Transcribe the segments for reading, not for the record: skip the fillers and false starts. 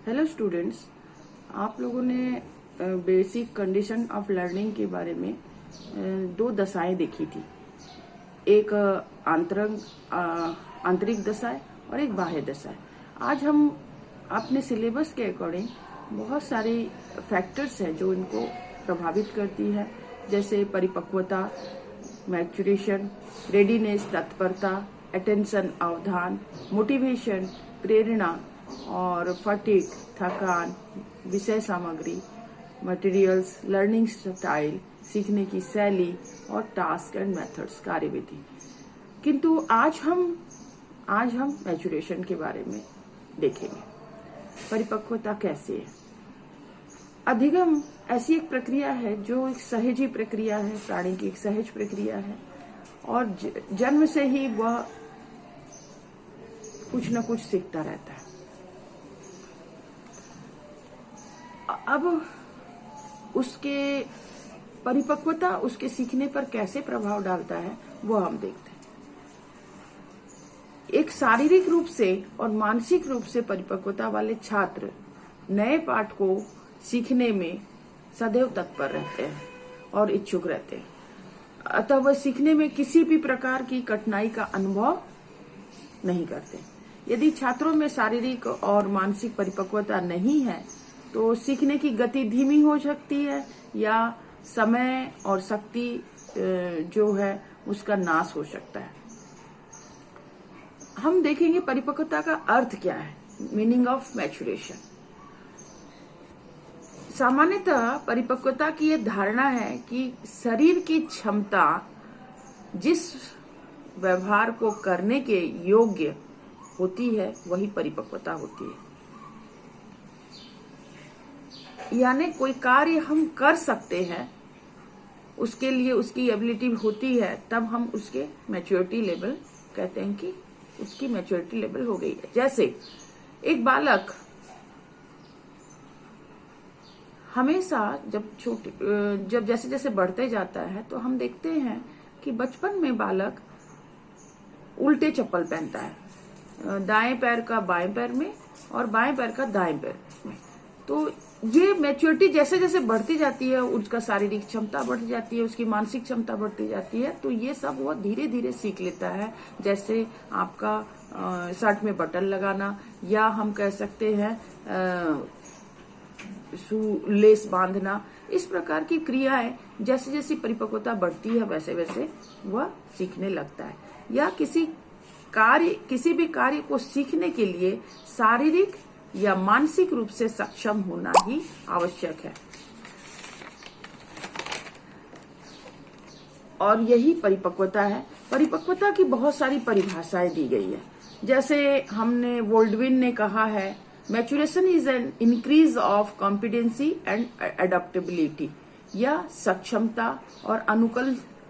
Hello students, आप लोगों ने बेसिक कंडीशन ऑफ लर्निंग के बारे में दो दशाएं देखी थी। एक आंतरिक दशा और एक बाह्य दशा। आज हम अपने सिलेबस के अकॉर्डिंग बहुत सारे फैक्टर्स हैं जो इनको प्रभावित करती है, जैसे परिपक्वता, मैच्योरेशन, रेडीनेस तत्परता, अटेंशन अवधान, मोटिवेशन प्रेरणा और फटीग थकान, विषय सामग्री, मटेरियल्स, लर्निंग स्टाइल सीखने की शैली और टास्क एंड मेथड्स कार्यविधि। किंतु आज हम मैच्योरेशन के बारे में देखेंगे। परिपक्वता कैसे है? अधिगम ऐसी एक प्रक्रिया है जो एक सहजी प्रक्रिया है, प्राणी की एक सहज प्रक्रिया है और जन्म से ही वह कुछ न कुछ सीखता रहता है। अब उसके परिपक्वता उसके सीखने पर कैसे प्रभाव डालता है वो हम देखते हैं। एक शारीरिक रूप से और मानसिक रूप से परिपक्वता वाले छात्र नए पाठ को सीखने में सदैव तत्पर रहते हैं और इच्छुक रहते हैं, अतः वह सीखने में किसी भी प्रकार की कठिनाई का अनुभव नहीं करते। यदि छात्रों में शारीरिक और मानसिक परिपक्वता नहीं है तो सीखने की गति धीमी हो सकती है या समय और शक्ति जो है उसका नाश हो सकता है। हम देखेंगे परिपक्वता का अर्थ क्या है, मीनिंग ऑफ मैच्योरेशन। सामान्यतः परिपक्वता की यह धारणा है कि शरीर की क्षमता जिस व्यवहार को करने के योग्य होती है वही परिपक्वता होती है। यानी कोई कार्य हम कर सकते हैं, उसके लिए उसकी एबिलिटी होती है, तब हम उसके मैच्योरिटी लेवल कहते हैं कि उसकी मैच्योरिटी लेवल हो गई है। जैसे एक बालक हमेशा जब जैसे जैसे बढ़ते जाता है तो हम देखते हैं कि बचपन में बालक उल्टे चप्पल पहनता है, दाएं पैर का बाएं पैर में और बाएं पैर का दाएं पैर में। तो ये मैच्योरिटी जैसे जैसे बढ़ती जाती है, उसका शारीरिक क्षमता बढ़ती जाती है, उसकी मानसिक क्षमता बढ़ती जाती है, तो ये सब वो धीरे धीरे सीख लेता है। जैसे आपका शर्ट में बटन लगाना, या हम कह सकते हैं लेस बांधना, इस प्रकार की क्रियाएं जैसे जैसे परिपक्वता बढ़ती है वैसे वैसे वह सीखने लगता है। या किसी भी कार्य को सीखने के लिए शारीरिक या मानसिक रूप से सक्षम होना ही आवश्यक है, और यही परिपक्वता है। परिपक्वता की बहुत सारी परिभाषाएं दी गई है। जैसे हमने वोल्डविन ने कहा है, maturation is an increase of competency and adaptability, या सक्षमता और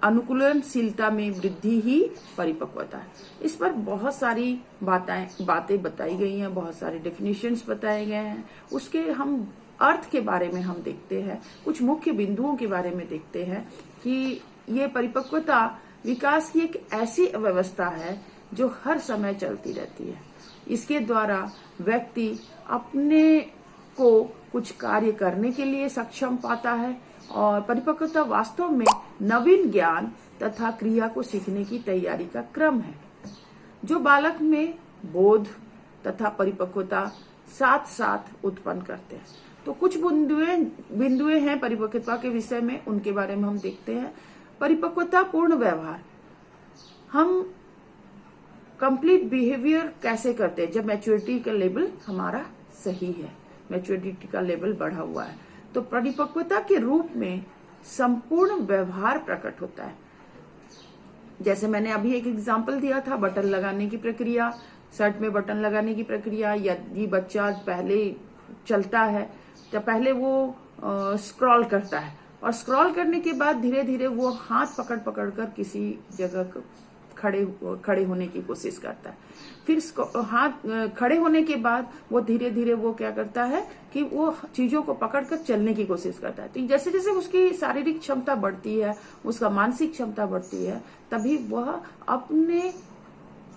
अनुकूलनशीलता में वृद्धि ही परिपक्वता है। इस पर बहुत सारी बातें बताई गई हैं, बहुत सारे डेफिनेशंस बताए गए हैं। उसके हम अर्थ के बारे में हम देखते हैं, कुछ मुख्य बिंदुओं के बारे में देखते हैं कि ये परिपक्वता विकास की एक ऐसी व्यवस्था है जो हर समय चलती रहती है। इसके द्वारा व्यक्ति अपने को कुछ कार्य करने के लिए सक्षम पाता है, और परिपक्वता वास्तव में नवीन ज्ञान तथा क्रिया को सीखने की तैयारी का क्रम है जो बालक में बोध तथा परिपक्वता साथ साथ उत्पन्न करते हैं। तो कुछ बिंदुएं हैं परिपक्वता के विषय में, उनके बारे में हम देखते हैं। परिपक्वता पूर्ण व्यवहार, हम कंप्लीट बिहेवियर कैसे करते हैं जब मैच्योरिटी का लेवल हमारा सही है, मैच्योरिटी का लेवल बढ़ा हुआ है, तो परिपक्वता के रूप में संपूर्ण व्यवहार प्रकट होता है। जैसे मैंने अभी एक एग्जांपल दिया था, बटन लगाने की प्रक्रिया, शर्ट में बटन लगाने की प्रक्रिया। यदि बच्चा पहले चलता है तो पहले वो स्क्रॉल करता है, और करने के बाद धीरे धीरे वो हाथ पकड़ पकड़ कर किसी जगह खड़े होने की कोशिश करता है। फिर हाथ खड़े होने के बाद वो धीरे धीरे वो क्या करता है कि वो चीजों को पकड़कर चलने की कोशिश करता है। तो जैसे जैसे उसकी शारीरिक क्षमता बढ़ती है, उसका मानसिक क्षमता बढ़ती है, तभी वह अपने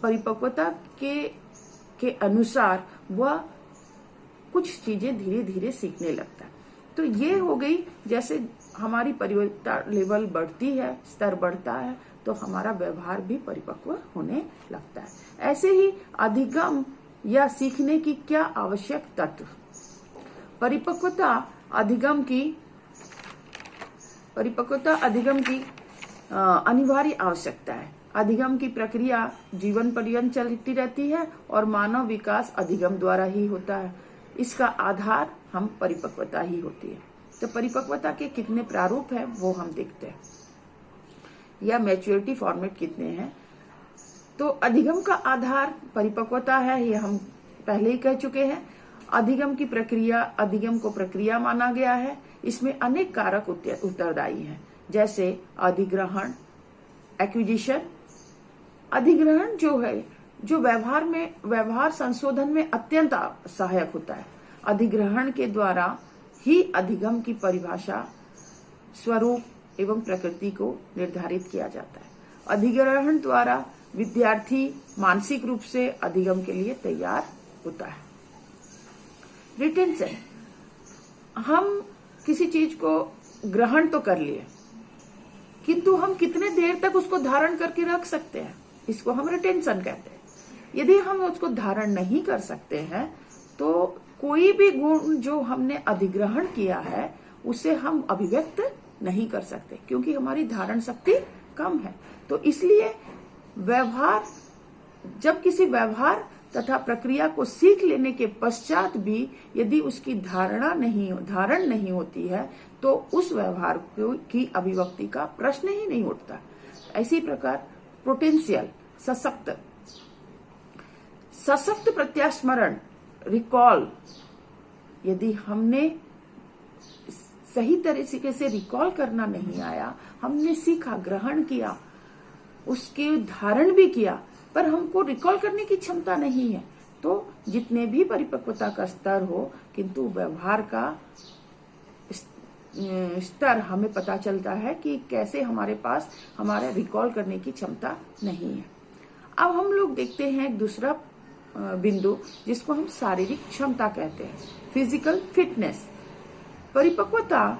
परिपक्वता के अनुसार वह कुछ चीजें धीरे धीरे सीखने लगता है। तो ये हो गई, जैसे हमारी परिपक्वता लेवल बढ़ती है, स्तर बढ़ता है, तो हमारा व्यवहार भी परिपक्व होने लगता है। ऐसे ही अधिगम या सीखने की क्या आवश्यक तत्व। परिपक्वता अधिगम की अनिवार्य आवश्यकता है। अधिगम की प्रक्रिया जीवन पर्यंत चलती रहती है और मानव विकास अधिगम द्वारा ही होता है। इसका आधार हम परिपक्वता ही होती है। तो परिपक्वता के कितने प्रारूप हैं वो हम देखते हैं, या मैच्योरिटी फॉर्मेट कितने हैं। तो अधिगम का आधार परिपक्वता है, ये हम पहले ही कह चुके हैं। अधिगम की प्रक्रिया, अधिगम को प्रक्रिया माना गया है। इसमें अनेक कारक उत्तरदायी हैं, जैसे अधिग्रहण, एक्विजिशन। अधिग्रहण जो है, जो व्यवहार संशोधन में अत्यंत सहायक होता है। अधिग्रहण के द्वारा ही अधिगम की परिभाषा, स्वरूप एवं प्रकृति को निर्धारित किया जाता है। अधिग्रहण द्वारा विद्यार्थी मानसिक रूप से अधिगम के लिए तैयार होता है। रिटेंशन, हम किसी चीज को ग्रहण तो कर लिए, किंतु हम कितने देर तक उसको धारण करके रख सकते हैं, इसको हम रिटेंशन कहते हैं। यदि हम उसको धारण नहीं कर सकते हैं तो कोई भी गुण जो हमने अधिग्रहण किया है उसे हम अभिव्यक्त नहीं कर सकते, क्योंकि हमारी धारण शक्ति कम है। तो इसलिए जब किसी व्यवहार तथा प्रक्रिया को सीख लेने के पश्चात भी यदि उसकी धारण नहीं होती है तो उस व्यवहार की अभिव्यक्ति का प्रश्न ही नहीं उठता। इसी प्रकार पोटेंशियल, सशक्त प्रत्यास्मरण, रिकॉल, यदि हमने सही तरीके से रिकॉल करना नहीं आया, हमने सीखा, ग्रहण किया, उसके धारण भी किया, पर हमको रिकॉल करने की क्षमता नहीं है, तो जितने भी परिपक्वता का स्तर हो, किंतु व्यवहार का स्तर हमें पता चलता है कि कैसे हमारे पास हमारे रिकॉल करने की क्षमता नहीं है। अब हम लोग देखते हैं एक दूसरा बिंदु, जिसको हम शारीरिक क्षमता कहते हैं, फिजिकल फिटनेस। परिपक्वता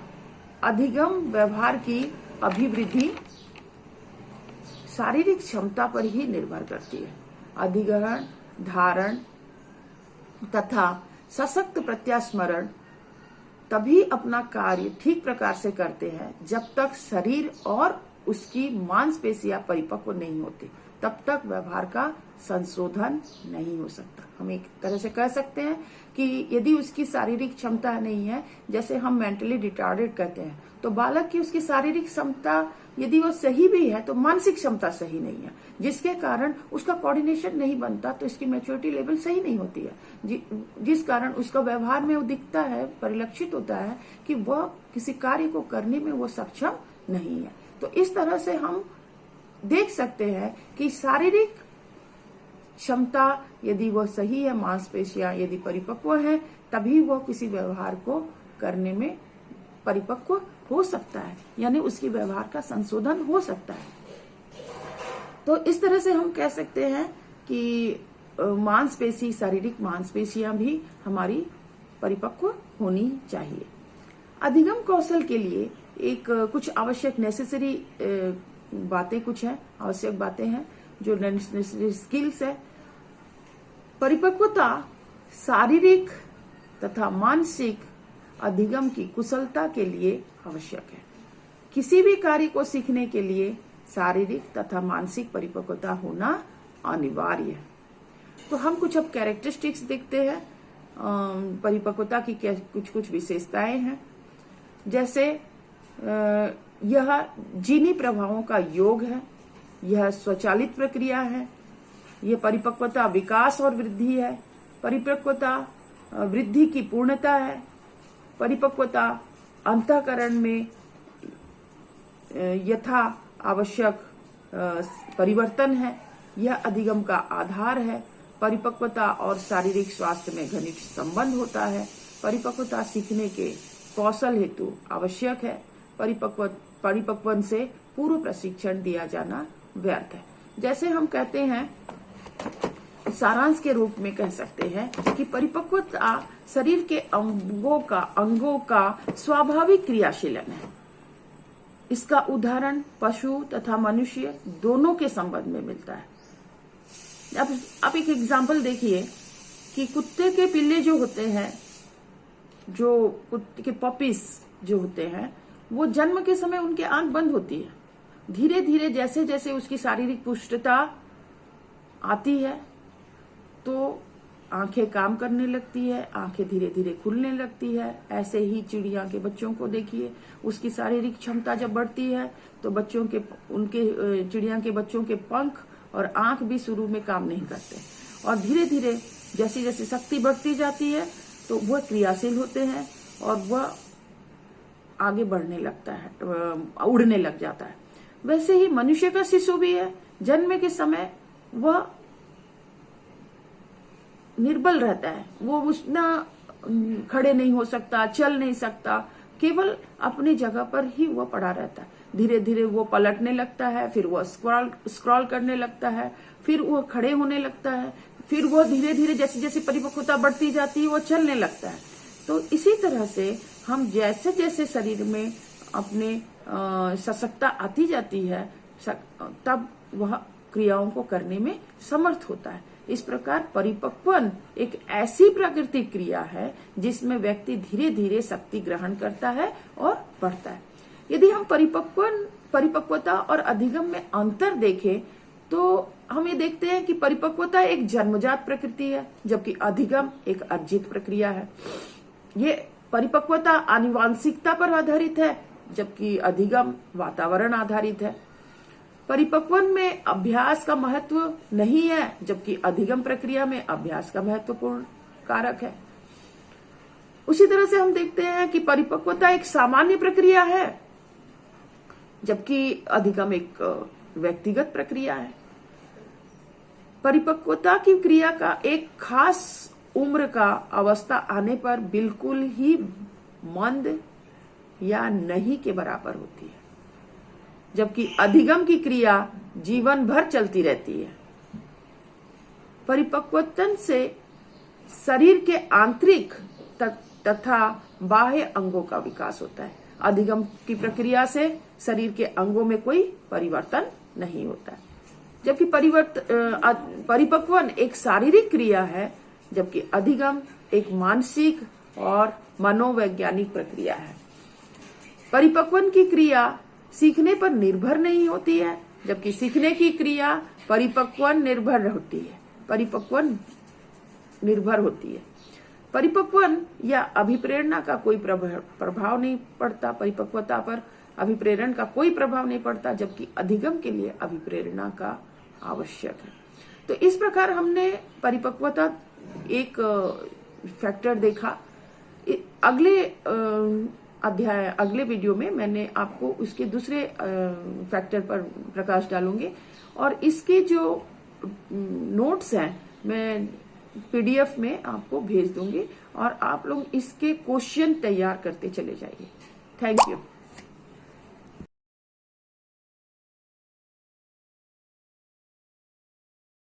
अधिगम व्यवहार की अभिवृद्धि शारीरिक क्षमता पर ही निर्भर करती है। अधिग्रहण, धारण तथा सशक्त प्रत्यास्मरण तभी अपना कार्य ठीक प्रकार से करते हैं जब तक शरीर और उसकी मांसपेशियां परिपक्व नहीं होती, तब तक व्यवहार का संशोधन नहीं हो सकता। हम एक तरह से कह सकते हैं कि यदि उसकी शारीरिक क्षमता नहीं है, जैसे हम मेंटली रिटार्डेड कहते हैं, तो बालक की उसकी शारीरिक क्षमता यदि वो सही भी है तो मानसिक क्षमता सही नहीं है, जिसके कारण उसका कोऑर्डिनेशन नहीं बनता, तो इसकी मैच्योरिटी लेवल सही नहीं होती है, जिस कारण उसका व्यवहार में वो दिखता है, परिलक्षित होता है कि वह किसी कार्य को करने में वो सक्षम नहीं है। तो इस तरह से हम देख सकते हैं कि शारीरिक क्षमता यदि वह सही है, मांसपेशियां यदि परिपक्व है, तभी वह किसी व्यवहार को करने में परिपक्व हो सकता है, यानी उसकी व्यवहार का संशोधन हो सकता है। तो इस तरह से हम कह सकते हैं कि मांसपेशी, शारीरिक मांसपेशियां भी हमारी परिपक्व होनी चाहिए। अधिगम कौशल के लिए एक कुछ आवश्यक नेसेसरी बातें कुछ है, आवश्यक बातें हैं जो नेसेसरी स्किल्स है। परिपक्वता शारीरिक तथा मानसिक अधिगम की कुशलता के लिए आवश्यक है। किसी भी कार्य को सीखने के लिए शारीरिक तथा मानसिक परिपक्वता होना अनिवार्य है। तो हम कुछ अब कैरेक्टरिस्टिक्स देखते हैं, परिपक्वता की कुछ विशेषताएं हैं। जैसे यह जीनी प्रभावों का योग है, यह स्वचालित प्रक्रिया है, यह परिपक्वता विकास और वृद्धि है, परिपक्वता वृद्धि की पूर्णता है, परिपक्वता अंतःकरण में यथा आवश्यक परिवर्तन है, यह अधिगम का आधार है, परिपक्वता और शारीरिक स्वास्थ्य में घनिष्ठ संबंध होता है, परिपक्वता सीखने के कौशल हेतु आवश्यक है, परिपक्वन से पूर्व प्रशिक्षण दिया जाना व्यर्थ है। जैसे हम कहते हैं सारांश के रूप में कह सकते हैं कि परिपक्वता शरीर के अंगों का स्वाभाविक क्रियाशीलन है। इसका उदाहरण पशु तथा मनुष्य दोनों के संबंध में मिलता है। अब आप एक एग्जाम्पल देखिए कि कुत्ते के पिल्ले जो होते हैं, जो कुत्ते के पपीज जो होते हैं, वो जन्म के समय उनकी आंख बंद होती है। धीरे धीरे जैसे जैसे उसकी शारीरिक पुष्टता आती है तो आंखें काम करने लगती है, आंखें धीरे धीरे खुलने लगती है। ऐसे ही चिड़िया के बच्चों को देखिए, उसकी शारीरिक क्षमता जब बढ़ती है तो चिड़िया के बच्चों के पंख और आंख भी शुरू में काम नहीं करते, और धीरे धीरे जैसी जैसी शक्ति बढ़ती जाती है तो वह क्रियाशील होते हैं और वह आगे बढ़ने लगता है, उड़ने लग जाता है। वैसे ही मनुष्य का शिशु भी है। जन्म के समय वह निर्बल रहता है, वो उतना खड़े नहीं हो सकता, चल नहीं सकता, केवल अपनी जगह पर ही वह पड़ा रहता है। धीरे धीरे वो पलटने लगता है, फिर वह स्क्रॉल करने लगता है, फिर वह खड़े होने लगता है, फिर वह धीरे धीरे जैसे जैसे परिपक्वता बढ़ती जाती है वो चलने लगता है। तो इसी तरह से हम जैसे जैसे शरीर में अपने सशक्ता आती जाती है तब वह क्रियाओं को करने में समर्थ होता है। इस प्रकार परिपक्वन एक ऐसी प्राकृतिक क्रिया है जिसमें व्यक्ति धीरे धीरे शक्ति ग्रहण करता है और बढ़ता है। यदि हम परिपक्वता और अधिगम में अंतर देखें तो हम ये देखते हैं कि परिपक्वता एक जन्मजात प्रकृति है, जबकि अधिगम एक अर्जित प्रक्रिया है। ये परिपक्वता आनुवांशिकता पर आधारित है, जबकि अधिगम वातावरण आधारित है। परिपक्वन में अभ्यास का महत्व नहीं है, जबकि अधिगम प्रक्रिया में अभ्यास का महत्वपूर्ण कारक है। उसी तरह से हम देखते हैं कि परिपक्वता एक सामान्य प्रक्रिया है, जबकि अधिगम एक व्यक्तिगत प्रक्रिया है। परिपक्वता की क्रिया का एक खास उम्र का अवस्था आने पर बिल्कुल ही मंद या नहीं के बराबर होती है, जबकि अधिगम की क्रिया जीवन भर चलती रहती है। परिपक्वतन से शरीर के आंतरिक तथा बाह्य अंगों का विकास होता है। अधिगम की प्रक्रिया से शरीर के अंगों में कोई परिवर्तन नहीं होता है, जबकि परिपक्वन एक शारीरिक क्रिया है, जबकि अधिगम एक मानसिक और मनोवैज्ञानिक प्रक्रिया है। परिपक्वन की क्रिया सीखने पर निर्भर नहीं होती है, जबकि सीखने की क्रिया परिपक्वन निर्भर होती है। परिपक्वन या अभिप्रेरणा का कोई प्रभाव नहीं पड़ता, परिपक्वता पर अभिप्रेरण का कोई प्रभाव नहीं पड़ता, जबकि अधिगम के लिए अभिप्रेरणा का आवश्यक है। तो इस प्रकार हमने परिपक्वता एक फैक्टर देखा। अगले वीडियो में मैंने आपको उसके दूसरे फैक्टर पर प्रकाश डालूंगी, और इसके जो नोट्स हैं मैं PDF में आपको भेज दूंगी और आप लोग इसके क्वेश्चन तैयार करते चले जाइए। Thank you.